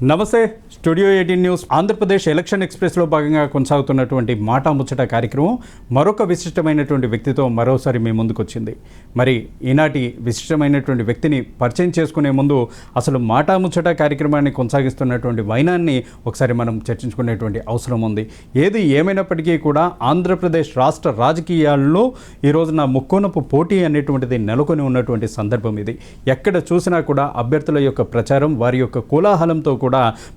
నమస్తే. Studio 18 news Andhra Pradesh election ఎక్స్ప్రెస్లో భాగంగా కొనసాగుతున్నటువంటి మాట ముచ్చట కార్యక్రమం మరొక విశిష్టమైనటువంటి వ్యక్తితో మరోసారి మీ ముందుకు వచ్చింది. మరి ఈనాటి విశిష్టమైనటువంటి వ్యక్తిని పరిచయం చేసుకునే ముందు అసలు మాట ముచ్చట కార్యక్రమాన్ని కొనసాగిస్తున్నటువంటి వైనాన్ని ఒకసారి మనం చర్చించుకునేటువంటి అవసరం ఉంది. ఏది ఏమైనప్పటికీ కూడా ఆంధ్రప్రదేశ్ రాష్ట్ర రాజకీయాల్లో ఈ రోజున ముక్కోనపు పోటీ అనేటువంటిది నెలకొని ఉన్నటువంటి సందర్భం ఇది. ఎక్కడ చూసినా కూడా అభ్యర్థుల యొక్క ప్రచారం, వారి యొక్క కోలాహలంతో కూడా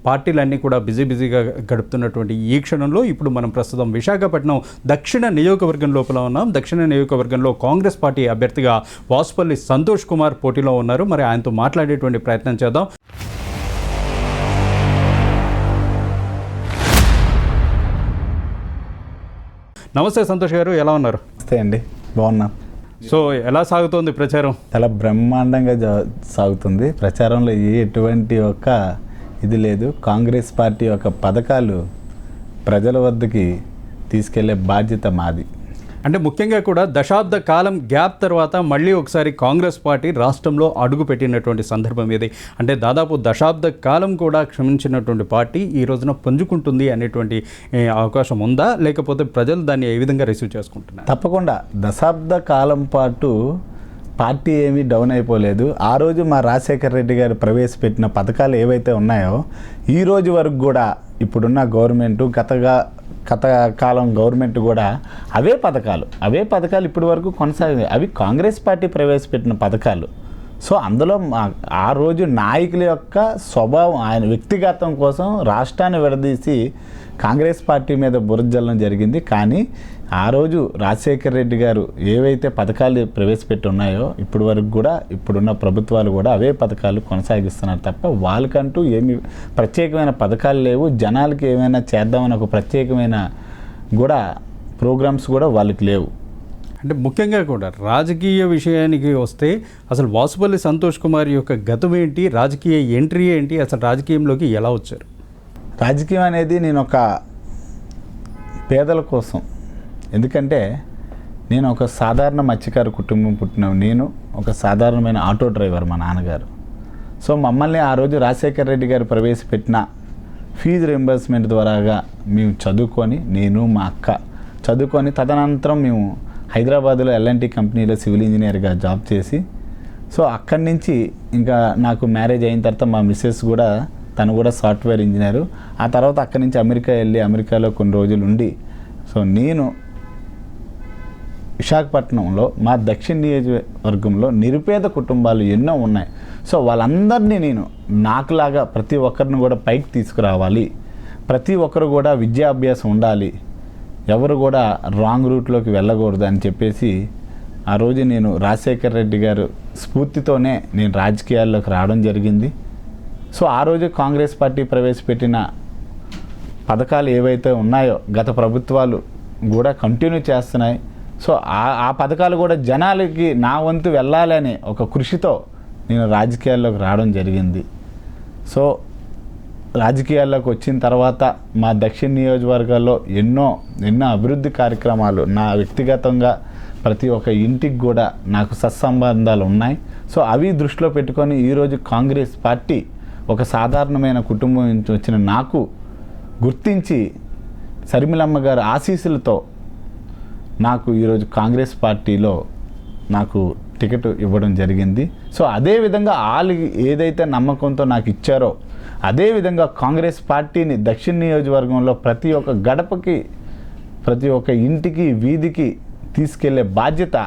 పార్టీలన్నీ కూడా బిజీగా గడుపుతున్నటువంటి ఈ క్షణంలో ఇప్పుడు మనం ప్రస్తుతం విశాఖపట్నం దక్షిణ నియోజకవర్గం లోపల ఉన్నాం. దక్షిణ నియోజకవర్గంలో కాంగ్రెస్ పార్టీ అభ్యర్థిగా వాసుపల్లి సంతోష్ కుమార్ పోటీలో ఉన్నారు. మరి ఆయనతో మాట్లాడేటువంటి ప్రయత్నం చేద్దాం. నమస్తే సంతోష్ గారు, ఎలా ఉన్నారు? నమస్తే అండి, బాగున్నా. సో ఎలా సాగుతోంది ప్రచారం? చాలా బ్రహ్మాండంగా సాగుతుంది. ప్రచారంలో ఎటువంటి ఒక ఇది లేదు. కాంగ్రెస్ పార్టీ యొక్క పథకాలు ప్రజల వద్దకి తీసుకెళ్లే బాధ్యత మాది. అంటే ముఖ్యంగా కూడా దశాబ్ద కాలం గ్యాప్ తర్వాత మళ్ళీ ఒకసారి కాంగ్రెస్ పార్టీ రాష్ట్రంలో అడుగు పెట్టినటువంటి సందర్భం ఇది. అంటే దాదాపు దశాబ్ద కాలం కూడా క్షమించినటువంటి పార్టీ ఈ రోజున పుంజుకుంటుంది అనేటువంటి అవకాశం ఉందా, లేకపోతే ప్రజలు దాన్ని ఏ విధంగా రిసీవ్ చేసుకుంటున్నారు? తప్పకుండా దశాబ్ద కాలం పాటు పార్టీ ఏమీ డౌన్ అయిపోలేదు. ఆ రోజు మా రాజశేఖర రెడ్డి గారు ప్రవేశపెట్టిన పథకాలు ఏవైతే ఉన్నాయో ఈ రోజు వరకు కూడా ఇప్పుడున్న గవర్నమెంటు గత కాలం గవర్నమెంట్ కూడా అవే పథకాలు ఇప్పటి వరకు కొనసాగాయి. అవి కాంగ్రెస్ పార్టీ ప్రవేశపెట్టిన పథకాలు. సో అందులో ఆ రోజు నాయకుల యొక్క స్వభావం, ఆయన వ్యక్తిగతం కోసం రాష్ట్రాన్ని విడదీసి కాంగ్రెస్ పార్టీ మీద బురజల్లడం జరిగింది. కానీ ఆ రోజు రాజశేఖర రెడ్డి గారు ఏవైతే పథకాలు ప్రవేశపెట్టి ఉన్నాయో ఇప్పటి వరకు కూడా ఇప్పుడున్న ప్రభుత్వాలు కూడా అవే పథకాలు కొనసాగిస్తున్నారు తప్ప వాళ్ళకంటూ ఏమి ప్రత్యేకమైన పథకాలు లేవు. జనాలకి ఏమైనా చేద్దామని ఒక ప్రత్యేకమైన కూడా ప్రోగ్రామ్స్ కూడా వాళ్ళకి లేవు. అంటే ముఖ్యంగా కూడా రాజకీయ విషయానికి వస్తే అసలు వాసుపల్లి సంతోష్ కుమార్ యొక్క గతం ఏంటి, రాజకీయ ఎంట్రీ ఏంటి, అసలు రాజకీయంలోకి ఎలా వచ్చారు? రాజకీయం అనేది నేను ఒక పేదల కోసం, ఎందుకంటే నేను ఒక సాధారణ మత్స్యకారు కుటుంబం పుట్టిన నేను ఒక సాధారణమైన ఆటో డ్రైవర్ మా నాన్నగారు. సో మమ్మల్ని ఆ రోజు రాజశేఖర రెడ్డి గారు ప్రవేశపెట్టిన ఫీజు రింబర్స్మెంట్ ద్వారాగా మేము చదువుకొని, నేను మా అక్క చదువుకొని తదనంతరం మేము హైదరాబాద్లో L&T కంపెనీలో సివిల్ ఇంజనీర్గా జాబ్ చేసి, సో అక్కడి నుంచి ఇంకా నాకు మ్యారేజ్ అయిన తర్వాత మా మిస్సెస్ కూడా, తను కూడా సాఫ్ట్వేర్ ఇంజనీరు. ఆ తర్వాత అక్కడి నుంచి అమెరికా వెళ్ళి అమెరికాలో కొన్ని రోజులు ఉండి, సో నేను విశాఖపట్నంలో మా దక్షిణ నియోజకవర్గంలో నిరుపేద కుటుంబాలు ఎన్నో ఉన్నాయి. సో వాళ్ళందరినీ నేను నాకులాగా ప్రతి ఒక్కరిని కూడా పైకి తీసుకురావాలి, ప్రతి ఒక్కరు కూడా విద్యాభ్యాసం ఉండాలి, ఎవరు కూడా రాంగ్ రూట్లోకి వెళ్ళకూడదు అని చెప్పేసి ఆ రోజు నేను రాజశేఖర రెడ్డి గారు స్ఫూర్తితోనే నేను రాజకీయాల్లోకి రావడం జరిగింది. సో ఆ రోజు కాంగ్రెస్ పార్టీ ప్రవేశపెట్టిన పథకాలు ఏవైతే ఉన్నాయో గత ప్రభుత్వాలు కూడా కంటిన్యూ చేస్తున్నాయి. సో ఆ పథకాలు కూడా జనాలకి నా వంతు వెళ్ళాలనే ఒక కృషితో నేను రాజకీయాల్లోకి రావడం జరిగింది. సో రాజకీయాల్లోకి వచ్చిన తర్వాత మా దక్షిణ నియోజకవర్గాల్లో ఎన్నో అభివృద్ధి కార్యక్రమాలు, నా వ్యక్తిగతంగా ప్రతి ఒక్క ఇంటికి కూడా నాకు సత్సంబంధాలు ఉన్నాయి. సో అవి దృష్టిలో పెట్టుకొని ఈరోజు కాంగ్రెస్ పార్టీ ఒక సాధారణమైన కుటుంబం నుంచి వచ్చిన నాకు గుర్తించి శర్మిలమ్మ గారి ఆశీస్సులతో నాకు ఈరోజు కాంగ్రెస్ పార్టీలో నాకు టికెట్ ఇవ్వడం జరిగింది. సో అదేవిధంగా వాళ్ళు ఏదైతే నమ్మకంతో నాకు ఇచ్చారో అదేవిధంగా కాంగ్రెస్ పార్టీని దక్షిణ నియోజకవర్గంలో ప్రతి ఒక్క గడపకి, ప్రతి ఒక్క ఇంటికి, వీధికి తీసుకెళ్లే బాధ్యత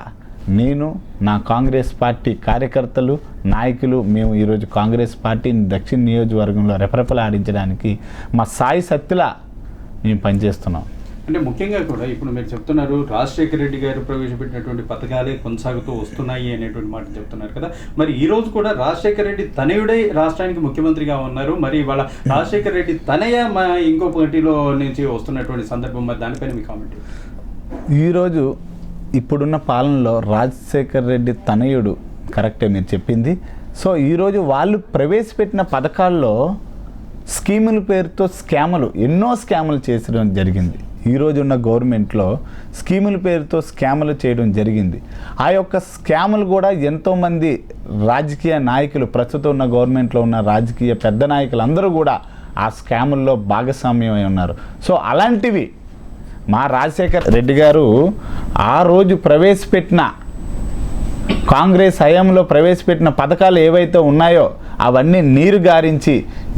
నేను, నా కాంగ్రెస్ పార్టీ కార్యకర్తలు, నాయకులు, మేము ఈరోజు కాంగ్రెస్ పార్టీని దక్షిణ నియోజకవర్గంలో రెపరెపలాడించడానికి మా సాయి శక్తిలా మేము పనిచేస్తున్నాం. అంటే ముఖ్యంగా కూడా ఇప్పుడు మీరు చెప్తున్నారు రాజశేఖర రెడ్డి గారు ప్రవేశపెట్టినటువంటి పథకాలే కొనసాగుతూ వస్తున్నాయి అనేటువంటి మాట చెప్తున్నారు కదా. మరి ఈ రోజు కూడా రాజశేఖర రెడ్డి తనయుడై రాష్ట్రానికి ముఖ్యమంత్రిగా ఉన్నారు. మరి వాళ్ళ రాజశేఖర రెడ్డి తనయ ఇంకో పార్టీలో నుంచి వస్తున్నటువంటి సందర్భం, మరి దానిపైన మీ కామెంట్? ఈరోజు ఇప్పుడున్న పాలనలో రాజశేఖర రెడ్డి తనయుడు కరెక్టే మీరు చెప్పింది. సో ఈరోజు వాళ్ళు ప్రవేశపెట్టిన పథకాల్లో స్కీముల పేరుతో ఎన్నో స్కాములు చేసడం జరిగింది. ఈరోజు ఉన్న గవర్నమెంట్లో స్కీముల పేరుతో స్కాములు చేయడం జరిగింది. ఆ యొక్క స్కాములు కూడా ఎంతోమంది రాజకీయ నాయకులు, ప్రస్తుతం ఉన్న గవర్నమెంట్లో ఉన్న రాజకీయ పెద్ద నాయకులు అందరూ కూడా ఆ స్కాముల్లో భాగస్వామ్యమై ఉన్నారు. సో అలాంటివి మా రాజశేఖర్ రెడ్డి గారు ఆ రోజు ప్రవేశపెట్టిన, కాంగ్రెస్ హయాంలో ప్రవేశపెట్టిన పథకాలు ఏవైతే ఉన్నాయో అవన్నీ నీరు గారించి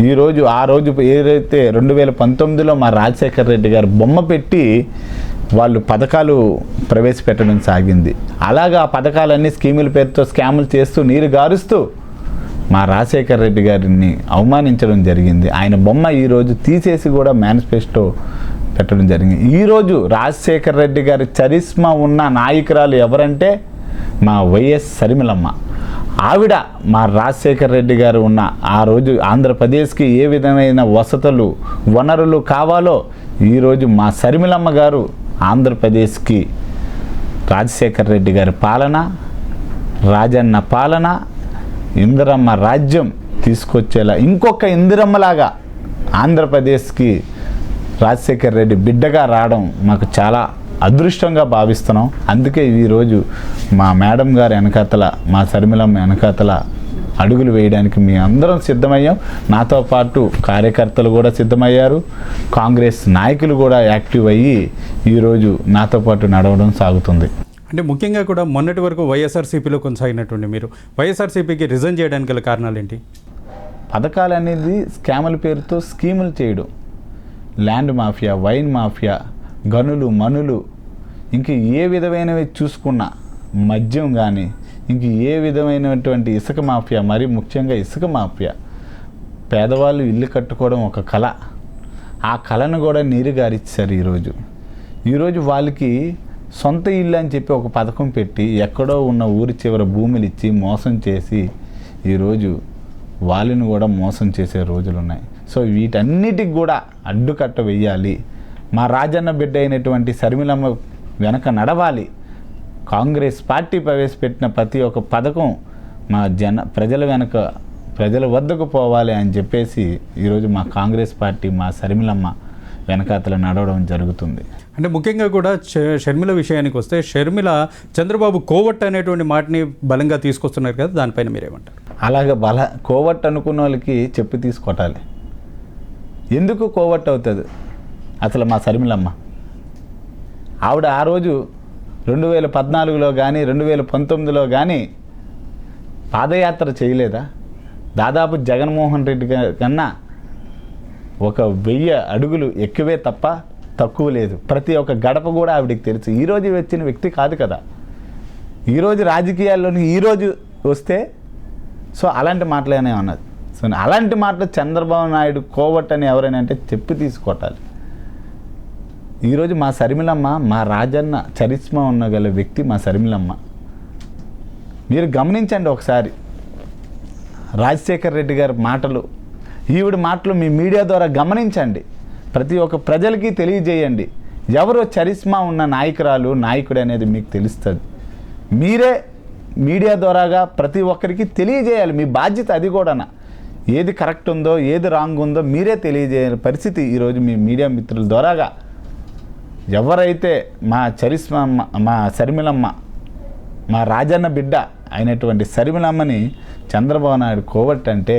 ఈరోజు ఆ రోజు ఏదైతే 2019లో మా రాజశేఖర్ రెడ్డి గారు బొమ్మ పెట్టి వాళ్ళు పథకాలు ప్రవేశపెట్టడం సాగింది. అలాగా ఆ పథకాలన్నీ స్కీముల పేరుతో స్కాములు చేస్తూ నీరు గారుస్తూ మా రాజశేఖర్ రెడ్డి గారిని అవమానించడం జరిగింది. ఆయన బొమ్మ ఈరోజు తీసేసి కూడా మేనిఫెస్టో పెట్టడం జరిగింది. ఈరోజు రాజశేఖర్ రెడ్డి గారి చరిస్మా ఉన్న నాయకురాలు ఎవరంటే మా వైఎస్ షర్మిలమ్మ. ఆవిడ మా రాజశేఖర్ రెడ్డి గారు ఉన్న ఆ రోజు ఆంధ్రప్రదేశ్కి ఏ విధమైన వసతులు, వనరులు కావాలో ఈరోజు మా షర్మిలమ్మ గారు ఆంధ్రప్రదేశ్కి రాజశేఖర్ రెడ్డి గారి పాలన, రాజన్న పాలన, ఇందిరమ్మ రాజ్యం తీసుకొచ్చేలా ఇంకొక ఇందిరమ్మలాగా ఆంధ్రప్రదేశ్కి రాజశేఖర్ రెడ్డి బిడ్డగా రావడం మాకు చాలా అదృష్టంగా భావిస్తున్నాం. అందుకే ఈరోజు మా మేడం గారి వెనకాతల, మా షర్మిలమ్మ వెనకాతల అడుగులు వేయడానికి మీ అందరం సిద్ధమయ్యాం. నాతో పాటు కార్యకర్తలు కూడా సిద్ధమయ్యారు, కాంగ్రెస్ నాయకులు కూడా యాక్టివ్ అయ్యి ఈరోజు నాతో పాటు నడవడం సాగుతుంది. అంటే ముఖ్యంగా కూడా మొన్నటి వరకు వైఎస్ఆర్సీపీలో కొనసాగినటువంటి మీరు వైఎస్ఆర్సీపీకి రిజైన్ చేయడానికి గల కారణాలు ఏంటి? పథకాలు అనేది స్కాముల పేరుతో స్కీములు చేయడం, ల్యాండ్ మాఫియా, వైన్ మాఫియా, గనులు, మనులు, ఇంక ఏ విధమైనవి చూసుకున్నా, మద్యం కానీ ఇంక ఏ విధమైనటువంటి ఇసుక మాఫియా, మరీ ముఖ్యంగా ఇసుక మాఫియా. పేదవాళ్ళు ఇల్లు కట్టుకోవడం ఒక కళ, ఆ కళను కూడా నీరుగారిచ్చారు. ఈరోజు వాళ్ళకి సొంత ఇల్లు అని చెప్పి ఒక పథకం పెట్టి ఎక్కడో ఉన్న ఊరి చివర భూములు ఇచ్చి మోసం చేసి ఈరోజు వాళ్ళని కూడా మోసం చేసే రోజులు ఉన్నాయి. సో వీటన్నిటికి కూడా అడ్డుకట్ట వెయ్యాలి. మా రాజన్న బిడ్డ అయినటువంటి షర్మిలమ్మ వెనక నడవాలి. కాంగ్రెస్ పార్టీ ప్రవేశపెట్టిన ప్రతి ఒక్క పథకం మా ప్రజల వద్దకు పోవాలి అని చెప్పేసి ఈరోజు మా కాంగ్రెస్ పార్టీ, మా షర్మిలమ్మ వెనకాతల నడవడం జరుగుతుంది. అంటే ముఖ్యంగా కూడా షర్మిల విషయానికి వస్తే, షర్మిల చంద్రబాబు కోవట్ అనేటువంటి మాటని బలంగా తీసుకొస్తున్నారు కదా, దానిపైన మీరేమంటారు? అలాగే కోవట్ అనుకున్న వాళ్ళకి చెప్పి తీసుకొట్టాలి. ఎందుకు కోవట్ అవుతుంది అసలు మా షర్మిలమ్మ? ఆవిడ ఆ రోజు 2014లో కానీ 2019లో కానీ పాదయాత్ర చేయలేదా? దాదాపు జగన్మోహన్ రెడ్డి కన్నా 1000 అడుగులు ఎక్కువే తప్ప తక్కువ లేదు. ప్రతి ఒక్క గడప కూడా ఆవిడకి తెలుసు. ఈరోజు వచ్చిన వ్యక్తి కాదు కదా, ఈరోజు రాజకీయాల్లోని ఈరోజు వస్తే సో అలాంటి మాటలేనే ఉన్నది. సో అలాంటి మాటలు చంద్రబాబు నాయుడు కోవట్ అని ఎవరైనా అంటే చెప్పి తీసుకొట్టాలి. ఈరోజు మా షర్మిలమ్మ, మా రాజన్న చరిస్మా ఉన్నగల వ్యక్తి మా షర్మిలమ్మ. మీరు గమనించండి ఒకసారి రాజశేఖర్ రెడ్డి గారి మాటలు, ఈవిడ మాటలు మీ మీడియా ద్వారా గమనించండి. ప్రతి ఒక్క ప్రజలకి తెలియజేయండి. ఎవరో చరిస్మా ఉన్న నాయకుడు అనేది మీకు తెలుస్తుంది. మీరే మీడియా ద్వారాగా ప్రతి ఒక్కరికి తెలియజేయాలి. మీ బాధ్యత అది కూడా. ఏది కరెక్ట్ ఉందో, ఏది రాంగ్ ఉందో మీరే తెలియజేయాలి పరిస్థితి ఈరోజు మీ మీడియా మిత్రుల ద్వారాగా. ఎవరైతే మా షర్మిలమ్మ, మా రాజన్న బిడ్డ అయినటువంటి షర్మిలమ్మని చంద్రబాబు నాయుడు కోవట్ అంటే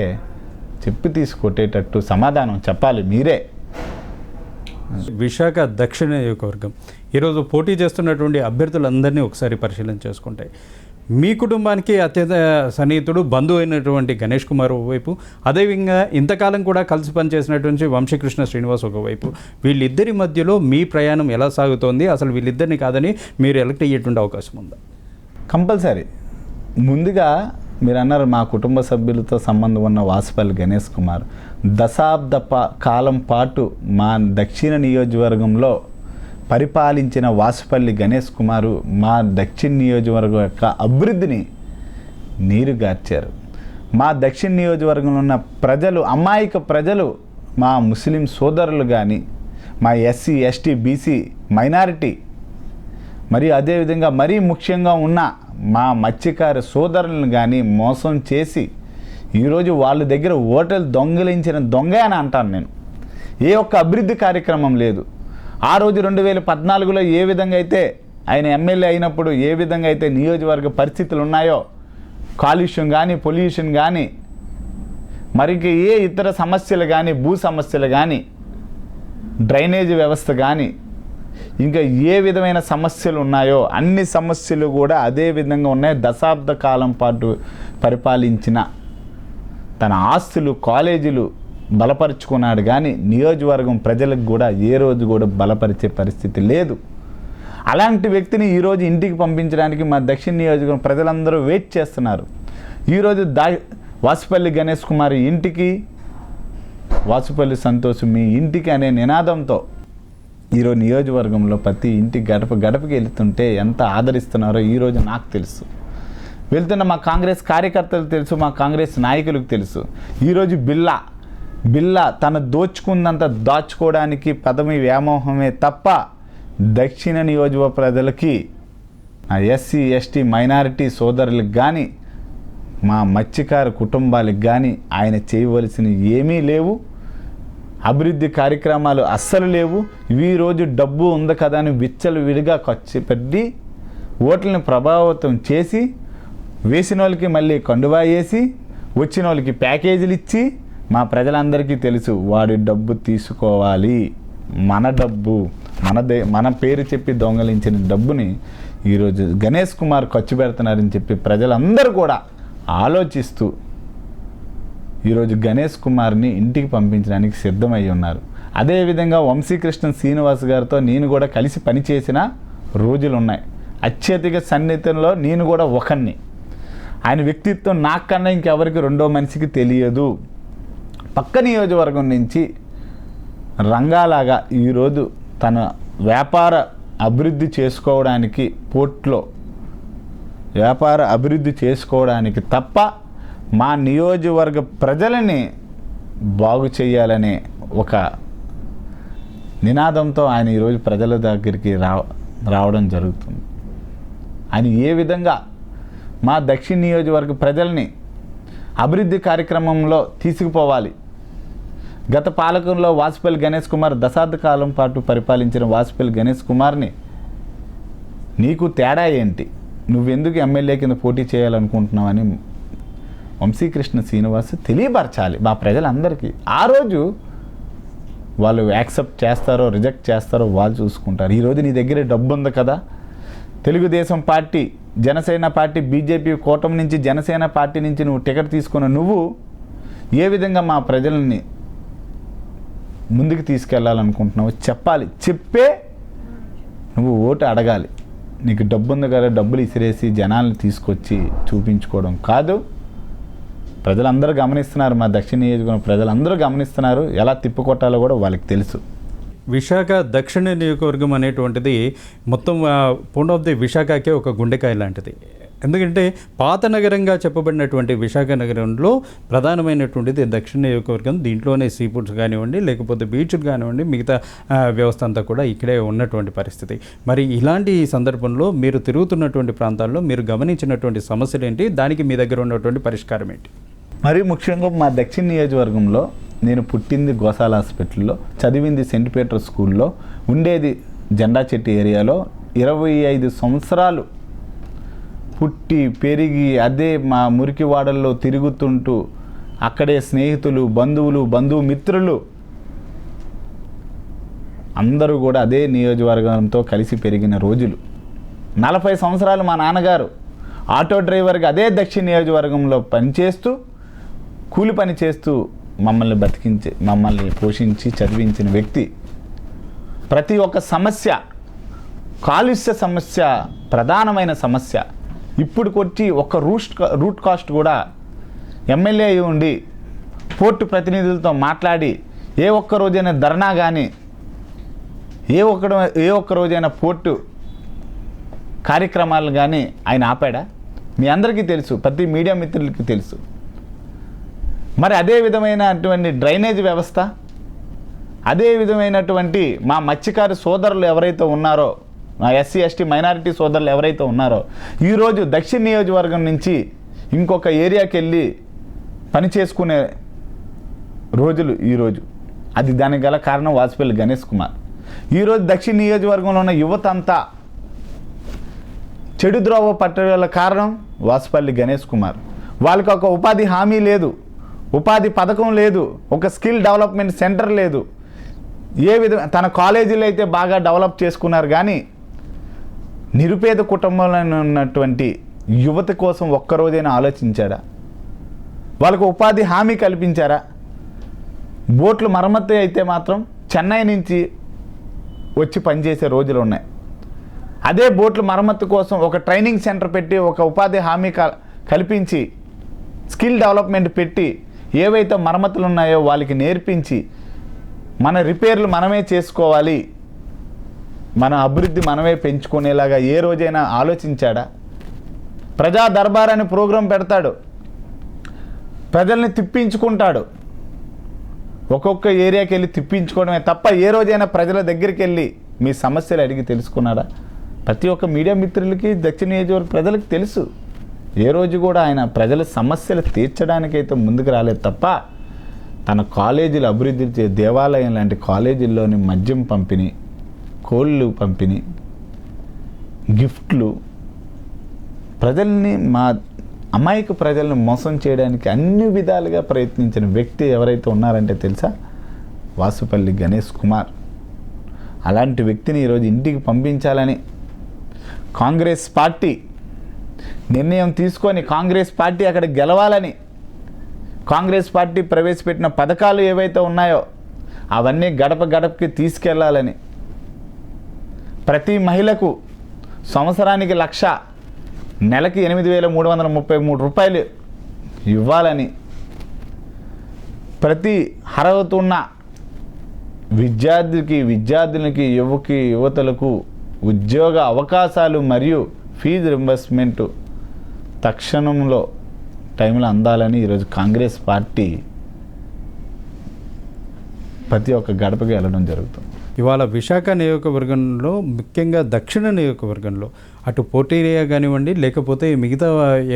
చెప్పి తీసుకొట్టేటట్టు సమాధానం చెప్పాలి మీరే. విశాఖ దక్షిణ నియోజకవర్గం ఈరోజు పోటీ చేస్తున్నటువంటి అభ్యర్థులందరినీ ఒకసారి పరిశీలన చేసుకుంటే, మీ కుటుంబానికి అత్యంత సన్నిహితుడు, బంధువు అయినటువంటి గణేష్ కుమార్ ఒకవైపు, అదేవిధంగా ఇంతకాలం కూడా కలిసి పనిచేసినటువంటి వంశీకృష్ణ శ్రీనివాస్ ఒకవైపు, వీళ్ళిద్దరి మధ్యలో మీ ప్రయాణం ఎలా సాగుతోంది? అసలు వీళ్ళిద్దరిని కాదని మీరు ఎలక్ట్ అయ్యేటువంటి అవకాశం ఉందా? కంపల్సరీ. ముందుగా మీరు అన్నారు మా కుటుంబ సభ్యులతో సంబంధం ఉన్న వాసుపల్లి గణేష్ కుమార్ దశాబ్ద కాలం పాటు మా దక్షిణ నియోజకవర్గంలో పరిపాలించిన వాసుపల్లి గణేష్ కుమారు మా దక్షిణ నియోజకవర్గం యొక్క అభివృద్ధిని నీరుగార్చారు. మా దక్షిణ నియోజకవర్గంలో ఉన్న ప్రజలు, అమాయక ప్రజలు, మా ముస్లిం సోదరులు కానీ, మా ఎస్సీ, ఎస్టీ, బీసీ, మైనారిటీ, మరియు అదేవిధంగా మరీ ముఖ్యంగా ఉన్న మా మత్స్యకార సోదరులను కానీ మోసం చేసి ఈరోజు వాళ్ళ దగ్గర ఓటలు దొంగలించిన దొంగ అని అంటాను నేను. ఏ ఒక్క అభివృద్ధి కార్యక్రమం లేదు. ఆ రోజు 2014లో ఏ విధంగా అయితే ఆయన ఎమ్మెల్యే అయినప్పుడు ఏ విధంగా అయితే నియోజకవర్గ పరిస్థితులు ఉన్నాయో, కాలుష్యం కానీ, పొల్యూషన్ కానీ, మరి ఏ ఇతర సమస్యలు కానీ, భూ సమస్యలు కానీ, డ్రైనేజ్ వ్యవస్థ కానీ, ఇంకా ఏ విధమైన సమస్యలు ఉన్నాయో అన్ని సమస్యలు కూడా అదే విధంగా ఉన్నాయి. దశాబ్ద కాలం పాటు పరిపాలించిన తన ఆస్తులు, కాలేజీలు బలపరుచుకున్నాడు కానీ నియోజకవర్గం ప్రజలకు కూడా ఏ రోజు కూడా బలపరిచే పరిస్థితి లేదు. అలాంటి వ్యక్తిని ఈరోజు ఇంటికి పంపించడానికి మా దక్షిణ నియోజకవర్గం ప్రజలందరూ వెయిట్ చేస్తున్నారు. ఈరోజు వాసుపల్లి గణేష్ కుమార్ ఇంటికి, వాసుపల్లి సంతోష్ మీ ఇంటికి అనే నినాదంతో ఈరోజు నియోజకవర్గంలో ప్రతి ఇంటి గడపకి వెళ్తుంటే ఎంత ఆదరిస్తున్నారో ఈరోజు నాకు తెలుసు. వెళ్తున్న మా కాంగ్రెస్ కార్యకర్తలు తెలుసు, మా కాంగ్రెస్ నాయకులకు తెలుసు. ఈరోజు బిల్లా తను దోచుకున్నంత దాచుకోవడానికి పదవి వ్యామోహమే తప్ప దక్షిణ నియోజకవర్గ ప్రజలకి, ఆ ఎస్సీ ఎస్టీ మైనారిటీ సోదరులకు కానీ, మా మత్స్యకార కుటుంబాలకు కానీ ఆయన చేయవలసినవి ఏమీ లేవు. అభివృద్ధి కార్యక్రమాలు అస్సలు లేవు. ఈరోజు డబ్బు ఉంది కదా అని విచ్చలు విడిగా ఖర్చు పెట్టి ఓట్లను ప్రభావితం చేసి వేసిన వాళ్ళకి మళ్ళీ కండువా వేసి వచ్చిన వాళ్ళకి ప్యాకేజీలు ఇచ్చి మా ప్రజలందరికీ తెలుసు వాడి డబ్బు తీసుకోవాలి. మన డబ్బు మన పేరు చెప్పి దొంగలించిన డబ్బుని ఈరోజు గణేష్ కుమార్ ఖర్చు పెడుతున్నారని చెప్పి ప్రజలందరూ కూడా ఆలోచిస్తూ ఈరోజు గణేష్ కుమార్ని ఇంటికి పంపించడానికి సిద్ధమై ఉన్నారు. అదేవిధంగా వంశీకృష్ణ శ్రీనివాస్ గారితో నేను కూడా కలిసి పనిచేసిన రోజులు ఉన్నాయి. అత్యధిక సన్నిహితంలో నేను కూడా ఒకరిని. ఆయన వ్యక్తిత్వం నాకన్నా ఇంకెవరికి రెండో మనిషికి తెలియదు. పక్క నియోజకవర్గం నుంచి రంగాలాగా ఈరోజు తన వ్యాపార అభివృద్ధి చేసుకోవడానికి, పోర్ట్లో వ్యాపార అభివృద్ధి చేసుకోవడానికి తప్ప మా నియోజకవర్గ ప్రజలని బాగు చేయాలనే ఒక నినాదంతో ఆయన ఈరోజు ప్రజల దగ్గరికి రావడం జరుగుతుంది. ఆయన ఏ విధంగా మా దక్షిణ నియోజకవర్గ ప్రజల్ని అభివృద్ధి కార్యక్రమంలో తీసుకుపోవాలి. గత పాలకుల్లో వాసుపల్లి గణేష్ కుమార్ దశాబ్ద కాలం పాటు పరిపాలించిన వాసుపల్లి గణేష్ కుమార్ని నీకు తేడా ఏంటి, నువ్వెందుకు ఎమ్మెల్యే కింద పోటీ చేయాలనుకుంటున్నావని వంశీకృష్ణ శ్రీనివాస్ తెలియపరచాలి మా ప్రజలందరికీ. ఆ రోజు వాళ్ళు యాక్సెప్ట్ చేస్తారో రిజెక్ట్ చేస్తారో వాళ్ళు చూసుకుంటారు. ఈరోజు నీ దగ్గర డబ్బు ఉంది కదా, Telugu Desam party, Janasena party, BJP కూటమి నుంచి, జనసేన పార్టీ నుంచి నువ్వు టికెట్ తీసుకున్న నువ్వు ఏ విధంగా మా ప్రజల్ని ముందుకు తీసుకెళ్లాలనుకుంటున్నావు చెప్పాలి. చెప్పే నువ్వు ఓటు అడగాలి. నీకు డబ్బు ఉంది కదా డబ్బులు ఇసిరేసి జనాలను తీసుకొచ్చి చూపించుకోవడం కాదు. ప్రజలందరూ గమనిస్తున్నారు, మా దక్షిణ నియోజకవర్గం ప్రజలందరూ గమనిస్తున్నారు. ఎలా తిప్పికొట్టాలో కూడా వాళ్ళకి తెలుసు. విశాఖ దక్షిణ నియోజకవర్గం అనేటువంటిది మొత్తం పౌండ్ ఆఫ్ ది విశాఖకే ఒక గుండెకాయ లాంటిది. ఎందుకంటే పాత నగరంగా చెప్పబడినటువంటి విశాఖ నగరంలో ప్రధానమైనటువంటిది దక్షిణ నియోజకవర్గం. దీంట్లోనే సీ ఫుడ్స్ కానివ్వండి, లేకపోతే బీచ్లు కానివ్వండి, మిగతా వ్యవస్థ అంతా కూడా ఇక్కడే ఉన్నటువంటి పరిస్థితి. మరి ఇలాంటి సందర్భంలో మీరు తిరుగుతున్నటువంటి ప్రాంతాల్లో మీరు గమనించినటువంటి సమస్యలు ఏంటి, దానికి మీ దగ్గర ఉన్నటువంటి పరిష్కారం ఏంటి? మరీ ముఖ్యంగా మా దక్షిణ నియోజకవర్గంలో నేను పుట్టింది గోసాల హాస్పిటల్లో, చదివింది సెయింట్ పీటర్ స్కూల్లో, ఉండేది జెండా చెట్టు ఏరియాలో. 25 సంవత్సరాలు పుట్టి పెరిగి అదే మా మురికివాడల్లో తిరుగుతుంటూ అక్కడే స్నేహితులు, బంధుమిత్రులు అందరూ కూడా అదే నియోజకవర్గంతో కలిసి పెరిగిన రోజులు. 40 సంవత్సరాలు మా నాన్నగారు ఆటో డ్రైవర్గా అదే దక్షిణ నియోజకవర్గంలో పనిచేస్తూ, కూలి పని చేస్తూ మమ్మల్ని పోషించి చదివించిన వ్యక్తి. ప్రతి ఒక్క సమస్య, కాలుష్య సమస్య ప్రధానమైన సమస్య. ఇప్పుడు కొట్టి ఒక రూట్ కాస్ట్ కూడా ఎమ్మెల్యే అయి ఉండి పోర్టు ప్రతినిధులతో మాట్లాడి ఏ ఒక్క రోజైనా ధర్నా కానీ, ఏ ఒక్క రోజైనా పోర్టు కార్యక్రమాలు కానీ ఆయన ఆపాడా? మీ అందరికీ తెలుసు, ప్రతి మీడియా మిత్రులకి తెలుసు. మరి అదే విధమైనటువంటి డ్రైనేజ్ వ్యవస్థ, అదే విధమైనటువంటి మా మత్స్యకారు సోదరులు ఎవరైతే ఉన్నారో, మా ఎస్సీ ఎస్టీ మైనారిటీ సోదరులు ఎవరైతే ఉన్నారో, ఈరోజు దక్షిణ నియోజకవర్గం నుంచి ఇంకొక ఏరియాకి వెళ్ళి పని చేసుకునే రోజులు ఈరోజు. అది దానికి గల కారణం వాసుపల్లి గణేష్ కుమార్. ఈరోజు దక్షిణ నియోజకవర్గంలో ఉన్న యువత అంతా చెడు ద్రోవ పట్టగల కారణం వాసుపల్లి గణేష్ కుమార్. వాళ్ళకి ఒక ఉపాధి హామీ లేదు, ఉపాధి పథకం లేదు, ఒక స్కిల్ డెవలప్మెంట్ సెంటర్ లేదు. ఏ విధంగా తన కాలేజీలో అయితే బాగా డెవలప్ చేసుకున్నారు, కానీ నిరుపేద కుటుంబంలో ఉన్నటువంటి యువత కోసం ఒక్కరోజైనా ఆలోచించాడా? వాళ్ళకు ఉపాధి హామీ కల్పించారా? బోట్లు మరమ్మతు అయితే మాత్రం చెన్నై నుంచి వచ్చి పనిచేసే రోజులు ఉన్నాయి. అదే బోట్ల మరమ్మతు కోసం ఒక ట్రైనింగ్ సెంటర్ పెట్టి ఒక ఉపాధి హామీ కల్పించి స్కిల్ డెవలప్మెంట్ పెట్టి ఏవైతే మరమ్మతులు ఉన్నాయో వాళ్ళకి నేర్పించి మన రిపేర్లు మనమే చేసుకోవాలి, మన అభివృద్ధి మనమే పెంచుకునేలాగా ఏ రోజైనా ఆలోచించాడా? ప్రజా దర్బార్ అనే ప్రోగ్రాం పెడతాడు, ప్రజల్ని తిప్పించుకుంటాడు, ఒక్కొక్క ఏరియాకి వెళ్ళి తిప్పించుకోవడమే తప్ప ఏ రోజైనా ప్రజల దగ్గరికి వెళ్ళి మీ సమస్యలు అడిగి తెలుసుకున్నాడా? ప్రతి ఒక్క మీడియా మిత్రులకి దక్షిణ నియోజకవర్గ ప్రజలకు తెలుసు, ఏ రోజు కూడా ఆయన ప్రజల సమస్యలు తీర్చడానికైతే ముందుకు రాలేదు తప్ప తన కాలేజీలు అభివృద్ధి దేవాలయం లాంటి కాలేజీల్లోని మద్యం పంపిణీ, కోళ్ళు పంపిణీ, గిఫ్ట్లు, ప్రజల్ని మా అమాయక ప్రజలను మోసం చేయడానికి అన్ని విధాలుగా ప్రయత్నించిన వ్యక్తి ఎవరైతే ఉన్నారంటే తెలుసా? వాసుపల్లి గణేష్ కుమార్. అలాంటి వ్యక్తిని ఈరోజు ఇంటికి పంపించాలని కాంగ్రెస్ పార్టీ నిర్ణయం తీసుకొని కాంగ్రెస్ పార్టీ అక్కడ గెలవాలని కాంగ్రెస్ పార్టీ ప్రవేశపెట్టిన పథకాలు ఏవైతే ఉన్నాయో అవన్నీ గడప గడపకి తీసుకెళ్లాలని, ప్రతి మహిళకు సంవత్సరానికి 1,00,000, నెలకి 8,333 రూపాయలు ఇవ్వాలని, ప్రతి అర్హత ఉన్న విద్యార్థులకి యువతలకు ఉద్యోగ అవకాశాలు మరియు ఫీజు రింబర్స్మెంట్ తక్షణంలో టైంలో అందాలని ఈరోజు కాంగ్రెస్ పార్టీ ప్రతి ఒక్క గడపకి వెళ్ళడం జరుగుతుంది. ఇవాళ విశాఖ నియోజకవర్గంలో, ముఖ్యంగా దక్షిణ నియోజకవర్గంలో అటు పోటీ ఏరియా కానివ్వండి, లేకపోతే మిగతా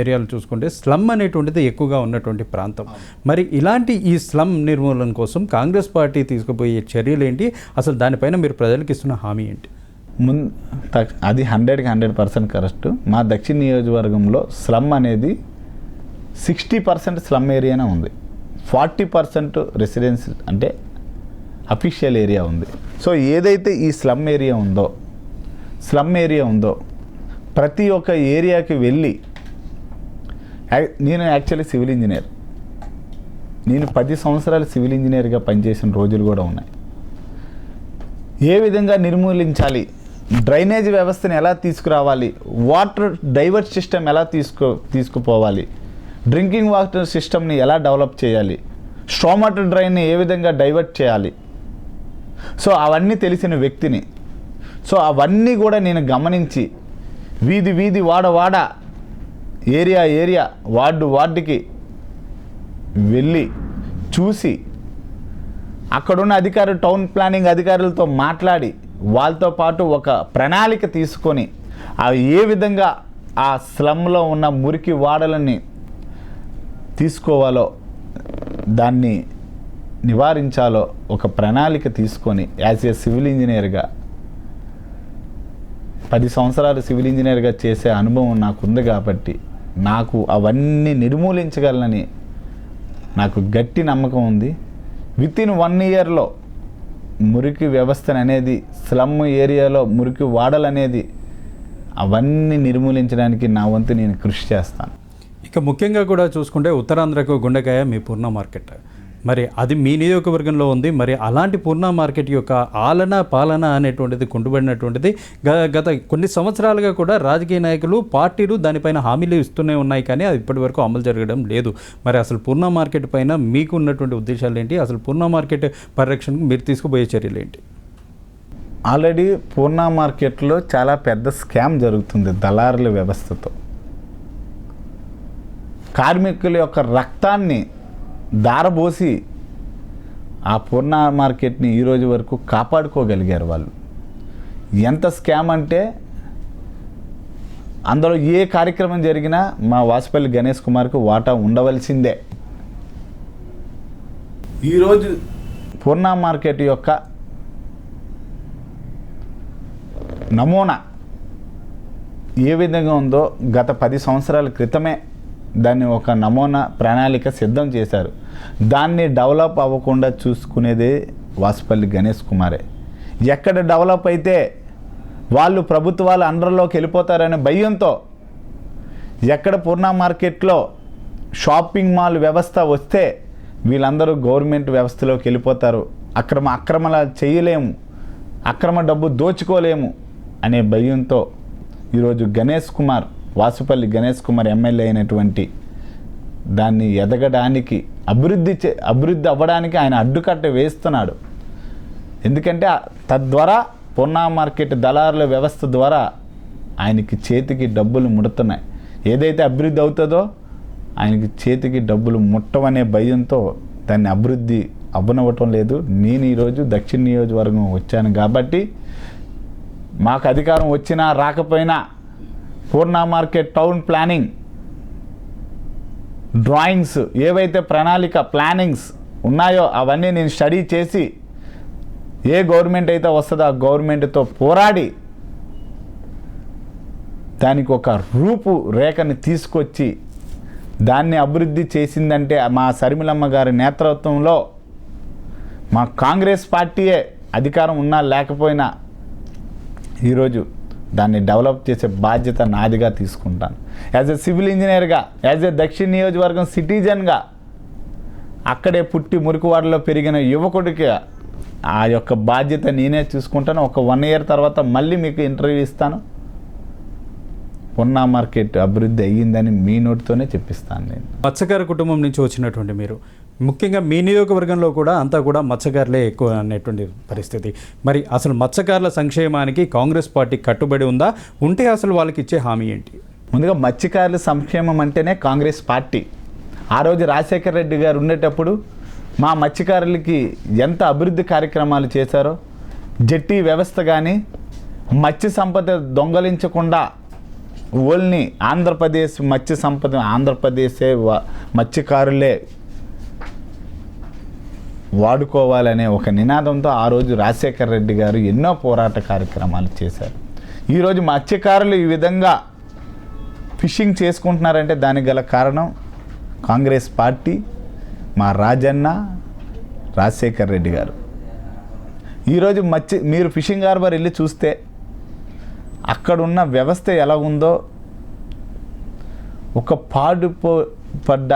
ఏరియాలు చూసుకుంటే స్లమ్ అనేటువంటిది ఎక్కువగా ఉన్నటువంటి ప్రాంతం. మరి ఇలాంటి ఈ స్లమ్ నిర్మూలన కోసం కాంగ్రెస్ పార్టీ తీసుకుపోయే చర్యలు ఏంటి? అసలు దానిపైన మీరు ప్రజలకు ఇస్తున్న హామీ ఏంటి? అది 100% కరెక్ట్. మా దక్షిణ నియోజకవర్గంలో స్లమ్ అనేది 60% స్లమ్ ఏరియానే ఉంది, 40% రెసిడెన్షియల్ అంటే అఫీషియల్ ఏరియా ఉంది. సో ఏదైతే ఈ స్లమ్ ఏరియా ఉందో ప్రతి ఒక్క ఏరియాకి వెళ్ళి, నేను యాక్చువల్లీ సివిల్ ఇంజనీర్, నేను 10 సంవత్సరాలు సివిల్ ఇంజనీర్గా పనిచేసిన రోజులు కూడా ఉన్నాయి. ఏ విధంగా నిర్మూలించాలి, డ్రైనేజ్ వ్యవస్థను ఎలా తీసుకురావాలి, వాటర్ డైవర్ట్ సిస్టమ్ ఎలా తీసుకుపోవాలి, డ్రింకింగ్ వాటర్ సిస్టమ్ని ఎలా డెవలప్ చేయాలి, స్ట్రామ్ వాటర్ డ్రైన్ని ఏ విధంగా డైవర్ట్ చేయాలి, సో అవన్నీ తెలిసిన వ్యక్తిని. సో అవన్నీ కూడా నేను గమనించి వీధి వాడ ఏరియా వార్డుకి వెళ్ళి చూసి అక్కడున్న అధికారులు, టౌన్ ప్లానింగ్ అధికారులతో మాట్లాడి వాళ్ళతో పాటు ఒక ప్రణాళిక తీసుకొని అవి ఏ విధంగా ఆ స్లమ్లో ఉన్న మురికి వాడలని తీసుకోవాలో, దాన్ని నివారించాలో ఒక ప్రణాళిక తీసుకొని యాజ్ ఏ సివిల్ ఇంజనీర్గా 10 సంవత్సరాలు సివిల్ ఇంజనీర్గా చేసే అనుభవం నాకుంది కాబట్టి నాకు అవన్నీ నిర్మూలించగలనని నాకు గట్టి నమ్మకం ఉంది. వితిన్ 1 ఇయర్లో మురికి వ్యవస్థను అనేది, స్లమ్ ఏరియాలో మురికి వాడలనేది అవన్నీ నిర్మూలించడానికి నా వంతు నేను కృషి చేస్తాను. ఇక ముఖ్యంగా కూడా చూసుకుంటే ఉత్తరాంధ్రకు గుండెకాయ మీ పూర్ణ మార్కెట్, మరి అది మీ నియోజకవర్గంలో ఉంది. మరి అలాంటి పూర్ణ మార్కెట్ యొక్క పాలన అనేటువంటిది కుంటుబడినటువంటిది గత కొన్ని సంవత్సరాలుగా కూడా రాజకీయ నాయకులు, పార్టీలు దానిపైన హామీలు ఇస్తూనే ఉన్నాయి, కానీ అది ఇప్పటివరకు అమలు జరగడం లేదు. మరి అసలు పూర్ణ మార్కెట్ పైన మీకు ఉన్నటువంటి ఉద్దేశాలు ఏంటి? అసలు పూర్ణ మార్కెట్ పరిరక్షణకు మీరు తీసుకుపోయే చర్యలు ఏంటి? ఆల్రెడీ పూర్ణ మార్కెట్లో చాలా పెద్ద స్కామ్ జరుగుతుంది దళారుల వ్యవస్థతో. కార్మికుల యొక్క రక్తాన్ని దారబోసి ఆ పూర్ణ మార్కెట్ని ఈరోజు వరకు కాపాడుకోగలిగారు వాళ్ళు. ఎంత స్కామ్ అంటే అందులో ఏ కార్యక్రమం జరిగినా మా వాసుపల్లి గణేష్ కుమార్కు వాటా ఉండవలసిందే. ఈరోజు పూర్ణ మార్కెట్ యొక్క నమూనా ఏ విధంగా ఉందో గత 10 సంవత్సరాల క్రితమే దాన్ని ఒక నమూనా ప్రణాళిక సిద్ధం చేశారు. దాన్ని డెవలప్ అవ్వకుండా చూసుకునేదే వాసుపల్లి గణేష్ కుమారే. ఎక్కడ డెవలప్ అయితే వాళ్ళు ప్రభుత్వాల అండర్లోకి వెళ్ళిపోతారనే భయంతో, ఎక్కడ పూర్ణ మార్కెట్లో షాపింగ్ మాల్ వ్యవస్థ వస్తే వీళ్ళందరూ గవర్నమెంట్ వ్యవస్థలోకి వెళ్ళిపోతారు, అక్రమాలు చేయలేము, అక్రమ డబ్బు దోచుకోలేము అనే భయంతో ఈరోజు వాసుపల్లి గణేష్ కుమార్ ఎమ్మెల్యే అయినటువంటి దాన్ని ఎదగడానికి అభివృద్ధి అవ్వడానికి ఆయన అడ్డుకట్ట వేస్తున్నాడు. ఎందుకంటే తద్వారా పూర్ణ మార్కెట్ దళారుల వ్యవస్థ ద్వారా ఆయనకి చేతికి డబ్బులు ముడుతున్నాయి. ఏదైతే అభివృద్ధి అవుతుందో ఆయనకి చేతికి డబ్బులు ముట్టవనే భయంతో దాన్ని అభివృద్ధి అవ్వనవ్వటం లేదు. నేను ఈరోజు దక్షిణ నియోజకవర్గం వచ్చాను కాబట్టి మాకు అధికారం వచ్చినా రాకపోయినా పూర్ణ మార్కెట్ టౌన్ ప్లానింగ్ డ్రాయింగ్స్ ఏవైతే ప్లానింగ్స్ ఉన్నాయో అవన్నీ నేను స్టడీ చేసి ఏ గవర్నమెంట్ అయితే వస్తుందో ఆ గవర్నమెంట్తో పోరాడి దానికి ఒక రూపు రేఖని తీసుకొచ్చి దాన్ని అభివృద్ధి చేసిందంటే మా శర్మిలమ్మ గారి నేతృత్వంలో మా కాంగ్రెస్ పార్టీయే అధికారం ఉన్నా లేకపోయినా ఈరోజు దాన్ని డెవలప్ చేసే బాధ్యత నాదిగా తీసుకుంటాను. యాజ్ ఎ సివిల్ ఇంజనీర్గా, యాజ్ ఎ దక్షిణ నియోజకవర్గం సిటిజన్గా, అక్కడే పుట్టి మురికివాడలో పెరిగిన యువకుడికి ఆ యొక్క బాధ్యత నేనే చూసుకుంటాను. ఒక 1 year తర్వాత మళ్ళీ మీకు ఇంటర్వ్యూ ఇస్తాను. పూర్ణ మార్కెట్ అభివృద్ధి అయ్యిందని మీ నోటితోనే చెప్పిస్తాను. నేను మత్స్యకార కుటుంబం నుంచి వచ్చినటువంటి మీరు, ముఖ్యంగా మీ నియోజకవర్గంలో కూడా అంతా కూడా మత్స్యకారులే ఎక్కువ అనేటువంటి పరిస్థితి. మరి అసలు మత్స్యకారుల సంక్షేమానికి కాంగ్రెస్ పార్టీ కట్టుబడి ఉందా? ఉంటే అసలు వాళ్ళకి ఇచ్చే హామీ ఏంటి? ముందుగా మత్స్యకారుల సంక్షేమం అంటేనే కాంగ్రెస్ పార్టీ. ఆ రోజు రాజశేఖర రెడ్డి గారు ఉండేటప్పుడు మా మత్స్యకారులకి ఎంత అభివృద్ధి కార్యక్రమాలు చేశారో, జెట్టి వ్యవస్థ కానీ, మత్స్య సంపద దొంగలించకుండా ఓన్లీ ఆంధ్రప్రదేశ్ మత్స్య సంపద ఆంధ్రప్రదేశే మత్స్యకారులే వాడుకోవాలనే ఒక నినాదంతో ఆ రోజు రాజశేఖర రెడ్డి గారు ఎన్నో పోరాట కార్యక్రమాలు చేశారు. ఈరోజు మత్స్యకారులు ఈ విధంగా ఫిషింగ్ చేసుకుంటున్నారంటే దానికి గల కారణం కాంగ్రెస్ పార్టీ, మా రాజన్న, రాజశేఖర రెడ్డి గారు. ఈరోజు మీరు ఫిషింగ్ హార్బర్ వెళ్ళి చూస్తే అక్కడున్న వ్యవస్థ ఎలా ఉందో, ఒక పడ్డ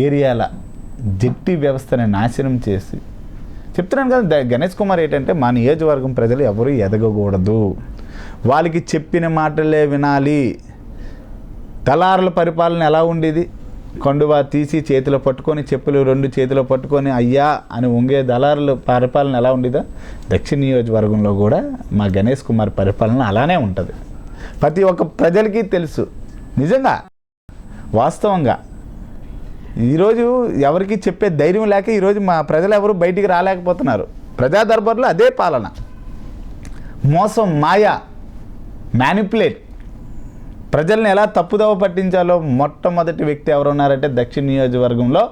ఏరియాల జెట్టి వ్యవస్థని నాశనం చేసి చెప్తున్నాను కదా. గణేష్ కుమార్ ఏంటంటే మా నియోజకవర్గం ప్రజలు ఎవరు ఎదగకూడదు, వాళ్ళకి చెప్పిన మాటలే వినాలి. దళారుల పరిపాలన ఎలా ఉండేది? కండువా తీసి చేతిలో పట్టుకొని, చెప్పులు 2 చేతిలో పట్టుకొని అయ్యా అని వంగే దళారుల పరిపాలన ఎలా ఉండేదో దక్షిణ నియోజకవర్గంలో కూడా మా గణేష్ కుమార్ పరిపాలన అలానే ఉంటుంది. ప్రతి ఒక్క ప్రజలకి తెలుసు. నిజంగా వాస్తవంగా ఈరోజు ఎవరికి చెప్పే ధైర్యం లేక ఈరోజు మా ప్రజలు ఎవరు బయటికి రాలేకపోతున్నారు. ప్రజా దర్బార్లో అదే పాలన, మోసం, మాయ, మ్యానిపులేట్, ప్రజల్ని ఎలా తప్పుదోవ పట్టించాలో మొట్టమొదటి వ్యక్తి ఎవరున్నారంటే దక్షిణ నియోజకవర్గంలో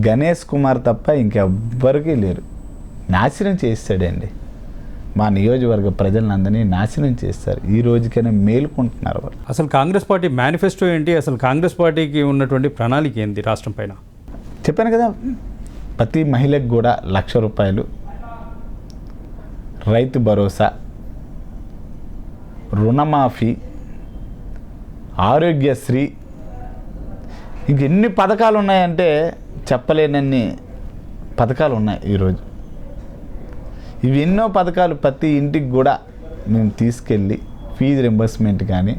గణేష్ కుమార్ తప్ప ఇంకెవ్వరికీ లేరు. నాశనం చేస్తాడండి. మా నియోజకవర్గ ప్రజలందరినీ నాశనం చేస్తారు. ఈ రోజుకైనా మేలుకుంటున్నారు వాళ్ళు. అసలు కాంగ్రెస్ పార్టీ మేనిఫెస్టో ఏంటి? అసలు కాంగ్రెస్ పార్టీకి ఉన్నటువంటి ప్రణాళిక ఏంటి రాష్ట్రం పైన? చెప్పాను కదా, ప్రతి మహిళకు కూడా ₹1,00,000, రైతు భరోసా, రుణమాఫీ, ఆరోగ్యశ్రీ, ఇంకెన్ని పథకాలు ఉన్నాయంటే చెప్పలేనన్ని పథకాలు ఉన్నాయి. ఈరోజు ఇవి ఎన్నో పథకాలు ప్రతి ఇంటికి కూడా మేము తీసుకెళ్ళి ఫీజు రింబర్స్మెంట్ కానీ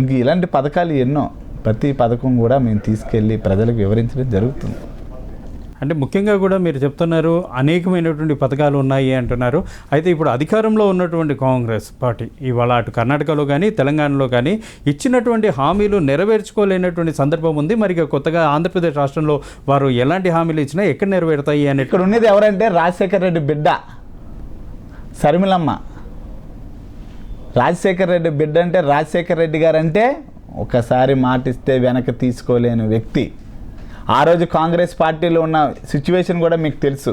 ఇంక ఇలాంటి పథకాలు ఎన్నో, ప్రతి పథకం కూడా మేము తీసుకెళ్ళి ప్రజలకు వివరించడం జరుగుతుంది. అంటే ముఖ్యంగా కూడా మీరు చెప్తున్నారు అనేకమైనటువంటి పథకాలు ఉన్నాయి అంటున్నారు. అయితే ఇప్పుడు అధికారంలో ఉన్నటువంటి కాంగ్రెస్ పార్టీ ఇవాళ అటు కర్ణాటకలో కానీ తెలంగాణలో కానీ ఇచ్చినటువంటి హామీలు నెరవేర్చుకోలేనటువంటి సందర్భం ఉంది. మరి కొత్తగా ఆంధ్రప్రదేశ్ రాష్ట్రంలో వారు ఎలాంటి హామీలు ఇచ్చినా ఎక్కడ నెరవేరుతాయి అని ఇక్కడ ఉన్నది ఎవరంటే రాజశేఖర రెడ్డి బిడ్డ శర్మిలమ్మ. రాజశేఖర రెడ్డి బిడ్డ అంటే రాజశేఖర రెడ్డి గారు అంటే ఒకసారి మాటిస్తే వెనక తీసుకోలేని వ్యక్తి. ఆ రోజు కాంగ్రెస్ పార్టీలో ఉన్న సిచ్యువేషన్ కూడా మీకు తెలుసు.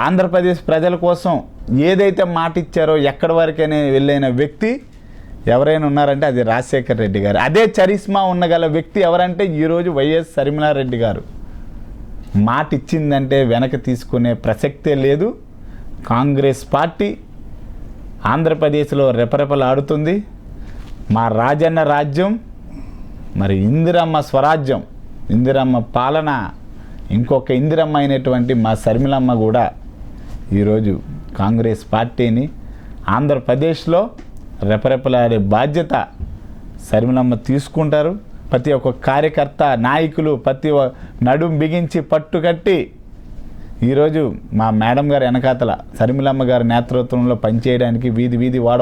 ఆంధ్రప్రదేశ్ ప్రజల కోసం ఏదైతే మాట ఇచ్చారో ఎక్కడి వరకైనా వెళ్ళైన వ్యక్తి ఎవరైనా ఉన్నారంటే అది రాజశేఖర్ రెడ్డి గారు. అదే చరిస్మా ఉన్నగల వ్యక్తి ఎవరంటే ఈరోజు వైఎస్ షర్మిలారెడ్డి గారు. మాట ఇచ్చిందంటే వెనక తీసుకునే ప్రసక్తే లేదు. కాంగ్రెస్ పార్టీ ఆంధ్రప్రదేశ్లో రెపరెపలాడుతుంది. మా రాజన్న రాజ్యం, మరి ఇందిరమ్మ స్వరాజ్యం, ఇందిరమ్మ పాలన, ఇంకొక ఇందిరమ్మ అయినటువంటి మా షర్మిలమ్మ కూడా ఈరోజు కాంగ్రెస్ పార్టీని ఆంధ్రప్రదేశ్లో రెపరెపలాడే బాధ్యత షర్మిలమ్మ తీసుకుంటారు. ప్రతి ఒక్క కార్యకర్త, నాయకులు ప్రతి నడుం బిగించి పట్టుకట్టి ఈరోజు మా మేడం గారు వెనకాతల షర్మిలమ్మ గారి నేతృత్వంలో పనిచేయడానికి వీధి వీధి వాడ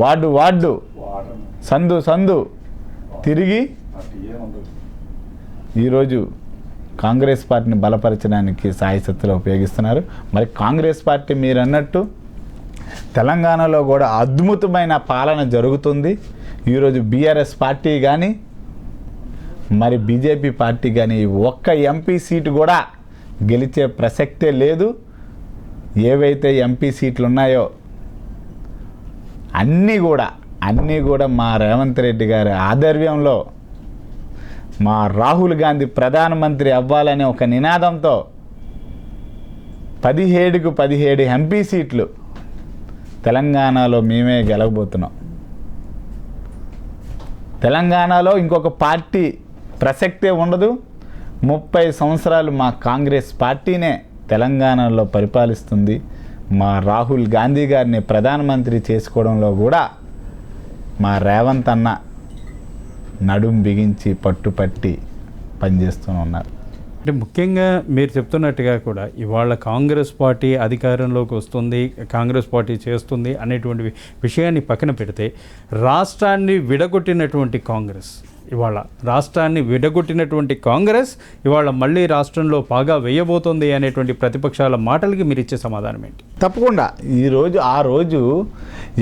వార్డు వార్డు సందు సందు తిరిగి ఈరోజు కాంగ్రెస్ పార్టీని బలపరచడానికి సాయశక్తిలో ఉపయోగిస్తున్నారు. మరి కాంగ్రెస్ పార్టీ మీరు అన్నట్టు తెలంగాణలో కూడా అద్భుతమైన పాలన జరుగుతుంది. ఈరోజు బీఆర్ఎస్ పార్టీ కానీ మరి బీజేపీ పార్టీ కానీ ఒక్క ఎంపీ సీటు కూడా గెలిచే ప్రసక్తే లేదు. ఏవైతే ఎంపీ సీట్లు ఉన్నాయో అన్నీ కూడా మా రేవంత్ రెడ్డి గారి ఆధ్వర్యంలో మా రాహుల్ గాంధీ ప్రధానమంత్రి అవ్వాలనే ఒక నినాదంతో 17కు 17 ఎంపీ సీట్లు తెలంగాణలో మేమే గెలవబోతున్నాం. తెలంగాణలో ఇంకొక పార్టీ ప్రసక్తే ఉండదు. 30 సంవత్సరాలు మా కాంగ్రెస్ పార్టీనే తెలంగాణలో పరిపాలిస్తుంది. మా రాహుల్ గాంధీ గారిని ప్రధానమంత్రి చేసుకోవడంలో కూడా మా రేవంత్ అన్న నడుం బిగించి పట్టుపట్టి పనిచేస్తూ ఉన్నారు. అంటే ముఖ్యంగా మీరు చెప్తున్నట్టుగా కూడా ఇవాళ కాంగ్రెస్ పార్టీ అధికారంలోకి వస్తుంది, కాంగ్రెస్ పార్టీ చేస్తుంది అనేటువంటి విషయాన్ని పక్కన పెడితే రాష్ట్రాన్ని విడగొట్టినటువంటి కాంగ్రెస్ ఇవాళ మళ్ళీ రాష్ట్రంలో పాగా వేయబోతుంది అనేటువంటి ప్రతిపక్షాల మాటలకి మీరు ఇచ్చే సమాధానం ఏంటి? తప్పకుండా ఆ రోజు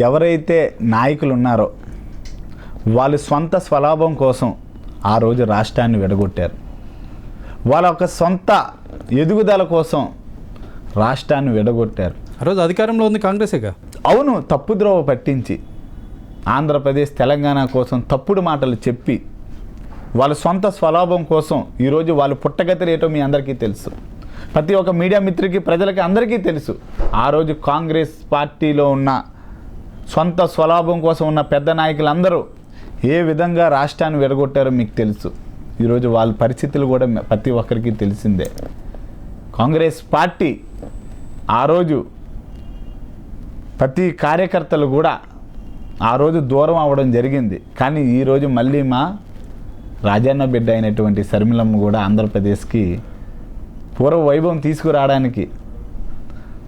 ఎవరైతే నాయకులు ఉన్నారో వాళ్ళు సొంత స్వలాభం కోసం ఆ రోజు రాష్ట్రాన్ని విడగొట్టారు. వాళ్ళ ఒక సొంత ఎదుగుదల కోసం రాష్ట్రాన్ని విడగొట్టారు. ఆ రోజు అధికారంలో ఉంది కాంగ్రెసేగా. అవును, తప్పుద్రోవ పట్టించి ఆంధ్రప్రదేశ్ తెలంగాణ కోసం తప్పుడు మాటలు చెప్పి వాళ్ళ సొంత స్వలాభం కోసం ఈరోజు వాళ్ళు పుట్టగతి ఏటో మీ అందరికీ తెలుసు. ప్రతి ఒక్క మీడియా మిత్రుడికి, ప్రజలకి అందరికీ తెలుసు. ఆ రోజు కాంగ్రెస్ పార్టీలో ఉన్న సొంత స్వలాభం కోసం ఉన్న పెద్ద నాయకులందరూ ఏ విధంగా రాష్ట్రాన్ని విడగొట్టారో మీకు తెలుసు. ఈరోజు వాళ్ళ పరిస్థితులు కూడా ప్రతి ఒక్కరికి తెలిసిందే. కాంగ్రెస్ పార్టీ ఆ రోజు ప్రతి కార్యకర్తలు కూడా ఆ రోజు దూరం అవ్వడం జరిగింది. కానీ ఈరోజు మళ్ళీ మా రాజన్న బిడ్డ అయినటువంటి షర్మిలమ్మ కూడా ఆంధ్రప్రదేశ్కి పూర్వ వైభవం తీసుకురావడానికి,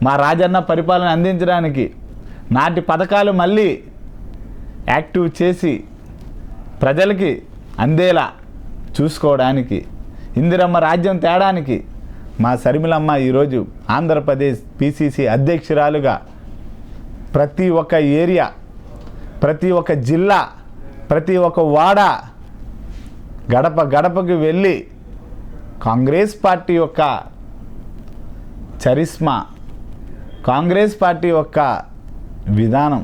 మా రాజన్న పరిపాలన అందించడానికి, నాటి పథకాలు మళ్ళీ యాక్టివ్ చేసి ప్రజలకి అందేలా చూసుకోవడానికి, ఇందిరమ్మ రాజ్యం తేడానికి మా షర్మిలమ్మ ఈరోజు ఆంధ్రప్రదేశ్ పిసిసి అధ్యక్షురాలుగా ప్రతి ఒక్క ఏరియా, ప్రతి ఒక్క జిల్లా, ప్రతి ఒక్క వాడ, గడప గడపకి వెళ్ళి కాంగ్రెస్ పార్టీ యొక్క చరిస్మా, కాంగ్రెస్ పార్టీ యొక్క విధానం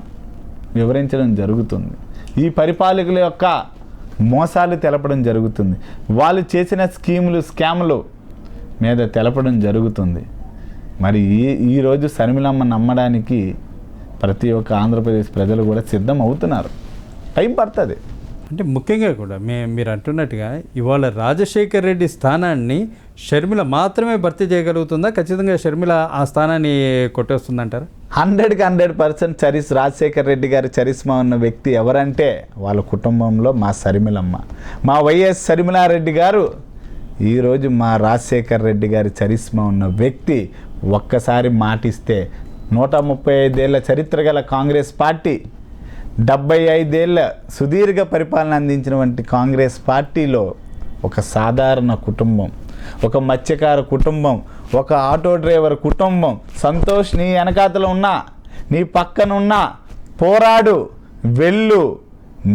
వివరించడం జరుగుతుంది. ఈ పరిపాలకుల యొక్క మోసాలు తెలపడం జరుగుతుంది. వాళ్ళు చేసిన స్కాములు మీద తెలపడం జరుగుతుంది. మరి ఈరోజు షర్మిలమ్మ నమ్మడానికి ప్రతి ఒక్క ఆంధ్రప్రదేశ్ ప్రజలు కూడా సిద్ధం అవుతున్నారు. టైం పడుతుంది. అంటే ముఖ్యంగా కూడా మీరు అంటున్నట్టుగా ఇవాళ రాజశేఖర్ రెడ్డి స్థానాన్ని షర్మిల మాత్రమే భర్తీ చేయగలుగుతుందా? ఖచ్చితంగా షర్మిల ఆ స్థానాన్ని కొట్టేస్తుందంటారా? 100% రాజశేఖర్ రెడ్డి గారి చరిస్మా ఉన్న వ్యక్తి ఎవరంటే వాళ్ళ కుటుంబంలో మా షర్మిలమ్మ, మా వైఎస్ షర్మిలారెడ్డి గారు. ఈరోజు మా రాజశేఖర్ రెడ్డి గారి చరిస్మా ఉన్న వ్యక్తి ఒక్కసారి మాటిస్తే 135 ఏళ్ల చరిత్ర గల కాంగ్రెస్ పార్టీ, 75 ఏళ్ళ సుదీర్ఘ పరిపాలన అందించినటువంటి కాంగ్రెస్ పార్టీలో ఒక సాధారణ కుటుంబం, ఒక మత్స్యకార కుటుంబం, ఒక ఆటో డ్రైవర్ కుటుంబం, సంతోష్ నీ వెనకాతలో ఉన్నా, నీ పక్కనున్నా, పోరాడు, వెళ్ళు,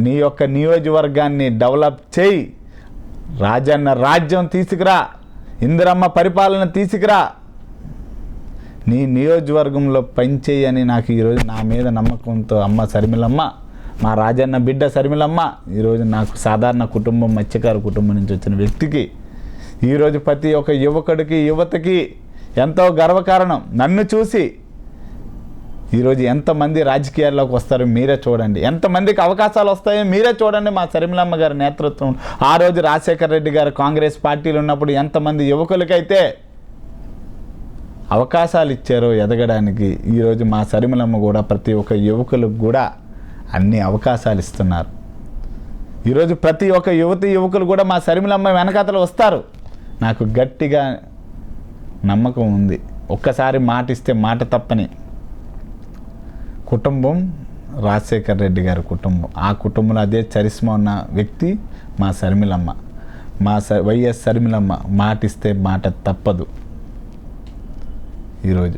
నీ యొక్క నియోజకవర్గాన్ని డెవలప్ చేయి, రాజన్న రాజ్యం తీసుకురా, ఇందిరమ్మ పరిపాలన తీసుకురా, నీ నియోజకవర్గంలో పనిచేయని నాకు ఈరోజు నా మీద నమ్మకంతో అమ్మ షర్మిలమ్మ, మా రాజన్న బిడ్డ షర్మిలమ్మ, ఈరోజు నాకు సాధారణ కుటుంబం, మత్స్యకార కుటుంబం నుంచి వచ్చిన వ్యక్తికి ఈరోజు ప్రతి ఒక్క యువకుడికి యువతకి ఎంతో గర్వకారణం. నన్ను చూసి ఈరోజు ఎంతమంది రాజకీయాల్లోకి వస్తారో మీరే చూడండి, ఎంతమందికి అవకాశాలు వస్తాయో మీరే చూడండి. మా షర్మిలమ్మ గారి నేతృత్వం ఆ రోజు రాజశేఖర రెడ్డి గారు కాంగ్రెస్ పార్టీలు ఉన్నప్పుడు ఎంతమంది యువకులకైతే అవకాశాలు ఇచ్చారో ఎదగడానికి, ఈరోజు మా షర్మిలమ్మ కూడా ప్రతి ఒక్క యువకులకు కూడా అన్ని అవకాశాలు ఇస్తున్నారు. ఈరోజు ప్రతి ఒక్క యువకులు కూడా మా షర్మిలమ్మ వెనకాతలు వస్తారు. నాకు గట్టిగా నమ్మకం ఉంది. ఒక్కసారి మాట ఇస్తే మాట తప్పని కుటుంబం రాజశేఖర రెడ్డి గారి కుటుంబం. ఆ కుటుంబంలో అదే చరిస్మా ఉన్న వ్యక్తి మా షర్మిలమ్మ. మా వైఎస్ షర్మిలమ్మ మాట ఇస్తే మాట తప్పదు. ఈరోజు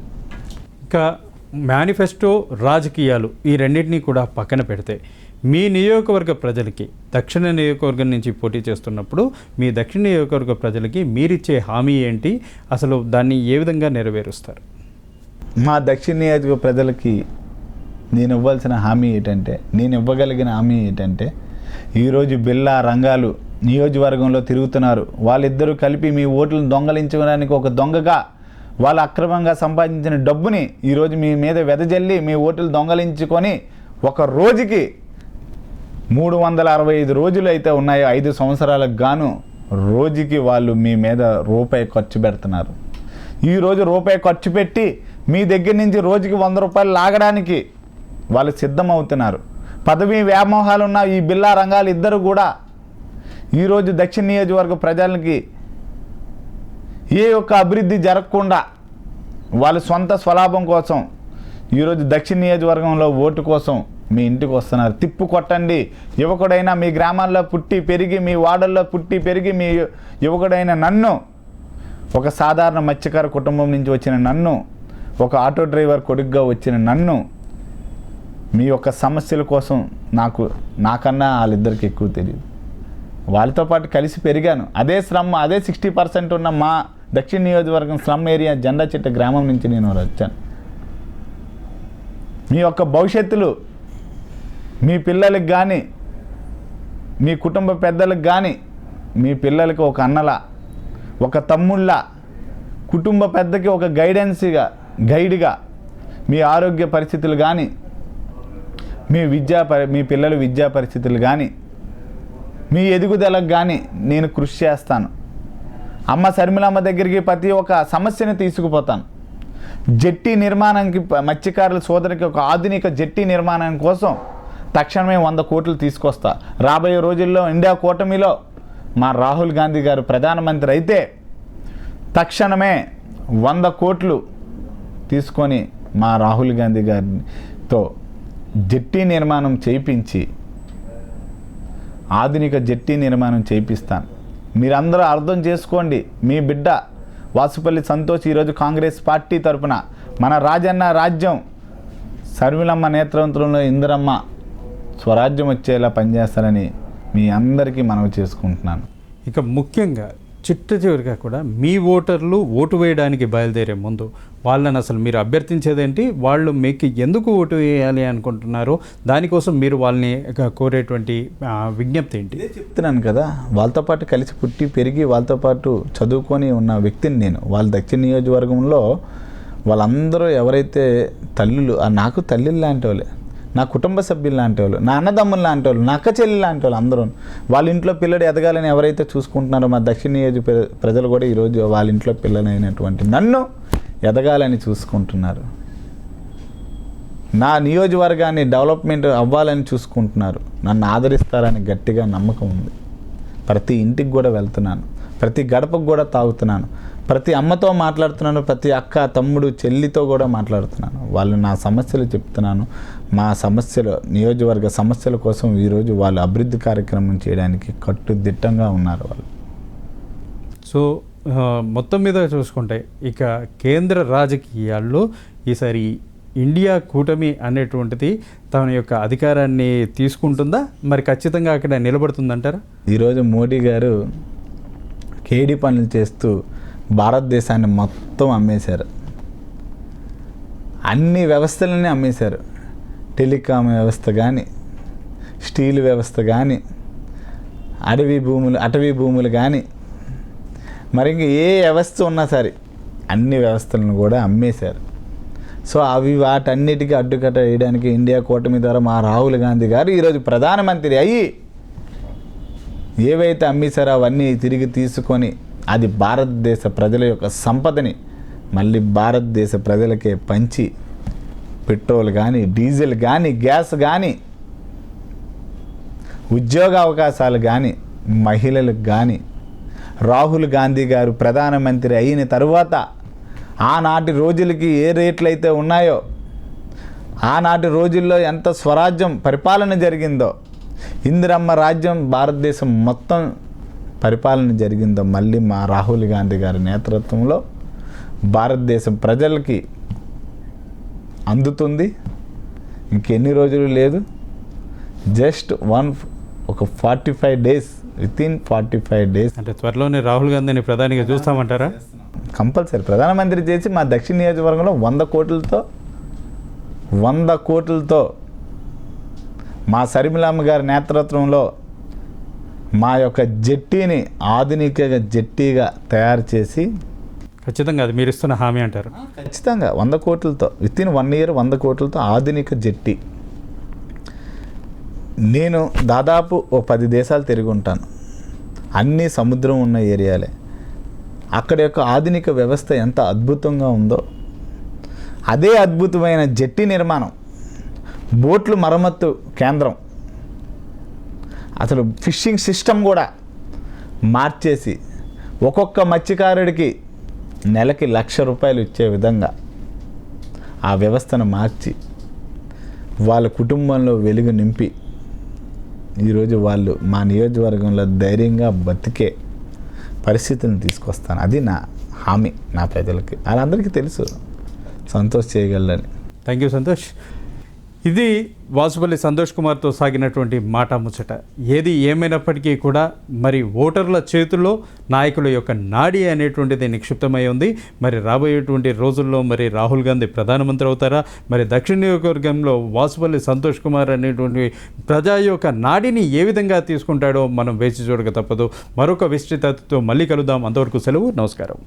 ఇంకా మేనిఫెస్టో, రాజకీయాలు ఈ రెండింటినీ కూడా పక్కన పెడితే మీ నియోజకవర్గ ప్రజలకి, దక్షిణ నియోజకవర్గం నుంచి పోటీ చేస్తున్నప్పుడు మీ దక్షిణ నియోజకవర్గ ప్రజలకి మీరిచ్చే హామీ ఏంటి, అసలు దాన్ని ఏ విధంగా నెరవేరుస్తారు? మా దక్షిణ నియోజకవర్గ ప్రజలకి నేను ఇవ్వాల్సిన హామీ ఏంటంటే, నేను ఇవ్వగలిగిన హామీ ఏంటంటే, ఈరోజు బిల్లా రంగాలు నియోజకవర్గంలో తిరుగుతున్నారు. వాళ్ళిద్దరూ కలిపి మీ ఓట్లను దొంగలించడానికి ఒక దొంగగా వాళ్ళు అక్రమంగా సంపాదించిన డబ్బుని ఈరోజు మీ మీద వెదజల్లి మీ ఓట్లు దొంగలించుకొని ఒక రోజుకి 365 రోజులు అయితే ఉన్నాయో 5 సంవత్సరాలకు గాను రోజుకి వాళ్ళు మీ మీద రూపాయి ఖర్చు పెడుతున్నారు. ఈరోజు రూపాయి ఖర్చు పెట్టి మీ దగ్గర నుంచి రోజుకి 100 రూపాయలు లాగడానికి వాళ్ళు సిద్ధమవుతున్నారు. పదవీ వ్యామోహాలు ఉన్న ఈ బిల్లా రంగాలు ఇద్దరు కూడా ఈరోజు దక్షిణ నియోజకవర్గ ప్రజలకి ఏ ఒక్క అభివృద్ధి జరగకుండా వాళ్ళ సొంత స్వలాభం కోసం ఈరోజు దక్షిణ నియోజకవర్గంలో ఓటు కోసం మీ ఇంటికి వస్తున్నారు. తిప్పు కొట్టండి. యువకుడైనా మీ గ్రామాల్లో పుట్టి పెరిగి, మీ వాడల్లో పుట్టి పెరిగి మీ యువకుడైన నన్ను, ఒక సాధారణ మత్స్యకార కుటుంబం నుంచి వచ్చిన నన్ను, ఒక ఆటో డ్రైవర్ కొడుకుగా వచ్చిన నన్ను మీ యొక్క సమస్యల కోసం నాకన్నా వాళ్ళిద్దరికి ఎక్కువ తెలియదు. వాళ్ళతో పాటు కలిసి పెరిగాను. అదే శ్రమ, అదే 60% ఉన్న మా దక్షిణ నియోజకవర్గం స్లమ్ ఏరియా జెండా చెట్టు గ్రామం నుంచి నేను వచ్చాను. మీ యొక్క భవిష్యత్తులు మీ పిల్లలకు కానీ, మీ కుటుంబ పెద్దలకు కానీ, మీ పిల్లలకి ఒక అన్నలా, ఒక తమ్ముళ్ళ, కుటుంబ పెద్దకి ఒక గైడ్గా మీ ఆరోగ్య పరిస్థితులు కానీ, మీ పిల్లల విద్యా పరిస్థితులు కానీ, మీ ఎదుగుదలకు కానీ నేను కృషి చేస్తాను. అమ్మ షర్మిలమ్మ దగ్గరికి ప్రతి ఒక్క సమస్యను తీసుకుపోతాను. జెట్టి నిర్మాణానికి, మత్స్యకారుల సోదరికి ఒక ఆధునిక జెట్టి నిర్మాణం కోసం తక్షణమే 100 కోట్లు తీసుకొస్తా. రాబోయే రోజుల్లో ఇండియా కూటమిలో మా రాహుల్ గాంధీ గారు ప్రధానమంత్రి అయితే తక్షణమే 100 కోట్లు తీసుకొని మా రాహుల్ గాంధీ గారితో జెట్టి నిర్మాణం చేయించి, ఆధునిక జెట్టి నిర్మాణం చేయిస్తాను. మీరందరూ అర్థం చేసుకోండి. మీ బిడ్డ వాసుపల్లి సంతోష్ ఈరోజు కాంగ్రెస్ పార్టీ తరఫున మన రాజన్న రాజ్యం షర్మిలమ్మ నేతృత్వంలో ఇందిరమ్మ స్వరాజ్యం వచ్చేలా పనిచేస్తారని మీ అందరికీ మనవి చేసుకుంటున్నాను. ఇక ముఖ్యంగా చిట్ట చివరిగా కూడా మీ ఓటర్లు ఓటు వేయడానికి బయలుదేరే ముందు వాళ్ళని అసలు మీరు అభ్యర్థించేదేంటి, వాళ్ళు మీకు ఎందుకు ఓటు వేయాలి అనుకుంటున్నారో దానికోసం మీరు వాళ్ళని కోరేటువంటి విజ్ఞప్తి ఏంటి? చెప్తున్నాను కదా, వాళ్ళతో పాటు కలిసి పుట్టి పెరిగి వాళ్ళతో పాటు చదువుకొని ఉన్న వ్యక్తిని నేను. వాళ్ళ దక్షిణ నియోజకవర్గంలో వాళ్ళందరూ ఎవరైతే తల్లులు, నాకు తల్లిలు లాంటి వాళ్ళే, నా కుటుంబ సభ్యులు లాంటి వాళ్ళు, నా అన్నదమ్ములు లాంటి వాళ్ళు, నా అక్క చెల్లి లాంటి వాళ్ళు అందరూ వాళ్ళ ఇంట్లో పిల్లడు ఎదగాలని ఎవరైతే చూసుకుంటున్నారో మా దక్షిణ నియోజక ప్రజలు కూడా ఈరోజు వాళ్ళ ఇంట్లో పిల్లలైనటువంటి నన్ను ఎదగాలని చూసుకుంటున్నారు. నా నియోజకవర్గాన్ని డెవలప్మెంట్ అవ్వాలని చూసుకుంటున్నారు. నన్ను ఆదరిస్తారని గట్టిగా నమ్మకం ఉంది. ప్రతి ఇంటికి కూడా వెళ్తున్నాను, ప్రతి గడపకు కూడా తాగుతున్నాను, ప్రతి అమ్మతో మాట్లాడుతున్నాను, ప్రతి అక్క తమ్ముడు చెల్లితో కూడా మాట్లాడుతున్నాను. వాళ్ళు నా సమస్యలు చెప్తున్నాను. మా సమస్యలు, నియోజకవర్గ సమస్యల కోసం ఈరోజు వాళ్ళు అభివృద్ధి కార్యక్రమం చేయడానికి కట్టుదిట్టంగా ఉన్నారు వాళ్ళు. సో మొత్తం మీద చూసుకుంటే ఇక కేంద్ర రాజకీయాల్లో ఈసారి ఇండియా కూటమి అనేటువంటిది తన యొక్క అధికారాన్ని తీసుకుంటుందా, మరి ఖచ్చితంగా అక్కడ నిలబడుతుందంటారా? ఈరోజు మోడీ గారు కేడీ పనులు చేస్తూ భారతదేశాన్ని మొత్తం అమ్మేశారు. అన్ని వ్యవస్థలని అమ్మేశారు. టెలికాం వ్యవస్థ కానీ, స్టీల్ వ్యవస్థ కానీ, అటవీ భూములు కానీ, మరి ఇంక ఏ వ్యవస్థ ఉన్నా సరే అన్ని వ్యవస్థలను కూడా అమ్మేశారు. సో వాటన్నిటికీ అడ్డుకట్ట వేయడానికి ఇండియా కూటమి ద్వారా మా రాహుల్ గాంధీ గారు ఈరోజు ప్రధానమంత్రి అయ్యి ఏవైతే అమ్మేశారో అవన్నీ తిరిగి తీసుకొని అది భారతదేశ ప్రజల యొక్క సంపదని మళ్ళీ భారతదేశ ప్రజలకే పంచి పెట్రోల్ కానీ, డీజిల్ కానీ, గ్యాస్ కానీ, ఉద్యోగ అవకాశాలు కానీ, మహిళలకు కానీ రాహుల్ గాంధీ గారు ప్రధానమంత్రి అయిన తరువాత ఆనాటి రోజులకి ఏ రేట్లు అయితే ఉన్నాయో, ఆనాటి రోజుల్లో ఎంత స్వరాజ్యం పరిపాలన జరిగిందో, ఇందిరమ్మ రాజ్యం భారతదేశం మొత్తం పరిపాలన జరిగిందో మళ్ళీ మా రాహుల్ గాంధీ గారి నేతృత్వంలో భారతదేశం ప్రజలకి అందుతుంది. ఇంకెన్ని రోజులు లేదు, జస్ట్ ఒక 45 డేస్, వితిన్ 45 డేస్. అంటే త్వరలోనే రాహుల్ గాంధీని ప్రధానిగా చూస్తామంటారా? కంపల్సరీ ప్రధానమంత్రి చేసి మా దక్షిణ నియోజకవర్గంలో 100 కోట్లతో మా సరిమిలమ్మ గారి నేతృత్వంలో మా యొక్క జెట్టీని ఆధునిక జెట్టీగా తయారు చేసి ఖచ్చితంగా అది మీరు ఇస్తున్న హామీ అంటారు? ఖచ్చితంగా 100 కోట్లతో వితిన్ 1 ఇయర్ 100 కోట్లతో ఆధునిక జెట్టి. నేను దాదాపు 10 దేశాలు తిరిగి ఉంటాను. అన్నీ సముద్రం ఉన్న ఏరియాలే. అక్కడ యొక్క ఆధునిక వ్యవస్థ ఎంత అద్భుతంగా ఉందో అదే అద్భుతమైన జెట్టి నిర్మాణం, బోట్లు మరమ్మత్తు కేంద్రం, అసలు ఫిషింగ్ సిస్టమ్ కూడా మార్చేసి ఒక్కొక్క మత్స్యకారుడికి నెలకి ₹1,00,000 ఇచ్చే విధంగా ఆ వ్యవస్థను మార్చి వాళ్ళ కుటుంబంలో వెలుగు నింపి ఈరోజు వాళ్ళు మా నియోజకవర్గంలో ధైర్యంగా బతికే పరిస్థితిని తీసుకొస్తాను. అది నా హామీ నా ప్రజలకి. వాళ్ళందరికీ తెలుసు సంతోష్ చేయగలరని. Thank you Santosh. ఇది వాసుపల్లి సంతోష్ కుమార్తో సాగినటువంటి మాట ముచ్చట. ఏది ఏమైనప్పటికీ కూడా మరి ఓటర్ల చేతుల్లో నాయకుల యొక్క నాడి అనేటువంటిది నిక్షిప్తమై ఉంది. మరి రాబోయేటువంటి రోజుల్లో మరి రాహుల్ గాంధీ ప్రధానమంత్రి అవుతారా, మరి దక్షిణ నియోజకవర్గంలో వాసుపల్లి సంతోష్ కుమార్ అనేటువంటి ప్రజా యొక్క నాడిని ఏ విధంగా తీసుకుంటాడో మనం వేచి చూడక తప్పదు. మరొక విస్తృతతో మళ్ళీ కలుద్దాం. అంతవరకు సెలవు. నమస్కారం.